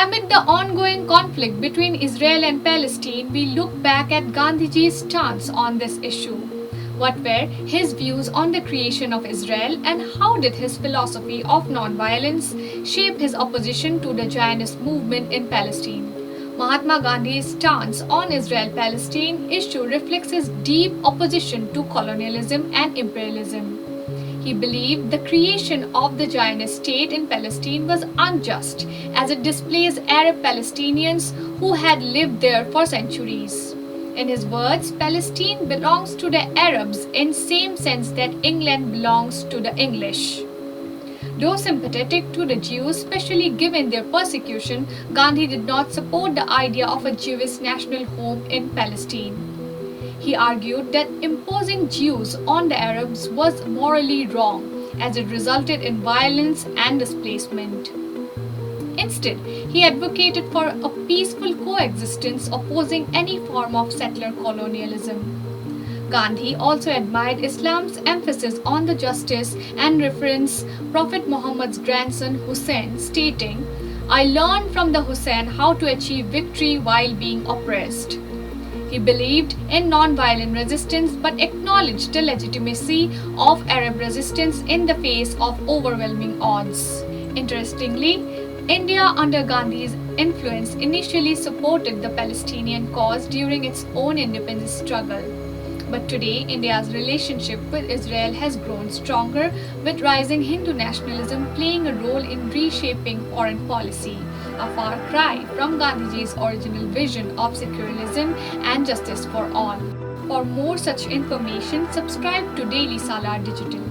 Amid the ongoing conflict between Israel and Palestine, we look back at Gandhi Ji's stance on this issue. What were his views on the creation of Israel, and how did his philosophy of non-violence shape his opposition to the Zionist movement in Palestine? Mahatma Gandhi's stance on Israel-Palestine issue reflects his deep opposition to colonialism and imperialism. He believed the creation of the Zionist state in Palestine was unjust, as it displaced Arab Palestinians who had lived there for centuries. In his words, Palestine belongs to the Arabs in same sense that England belongs to the English. Though sympathetic to the Jews, especially given their persecution, Gandhi did not support the idea of a Jewish national home in Palestine. He argued that imposing Jews on the Arabs was morally wrong, as it resulted in violence and displacement. Instead, he advocated for a peaceful coexistence, opposing any form of settler colonialism. Gandhi also admired Islam's emphasis on the justice and referenced Prophet Muhammad's grandson Hussein, stating, "I learned from the Hussein how to achieve victory while being oppressed." He believed in non-violent resistance but acknowledged the legitimacy of Arab resistance in the face of overwhelming odds. Interestingly, India under Gandhi's influence initially supported the Palestinian cause during its own independence struggle. But today, India's relationship with Israel has grown stronger, with rising Hindu nationalism playing a role in reshaping foreign policy, a far cry from Gandhiji's original vision of secularism and justice for all. For more such information, subscribe to Daily Salar Digital.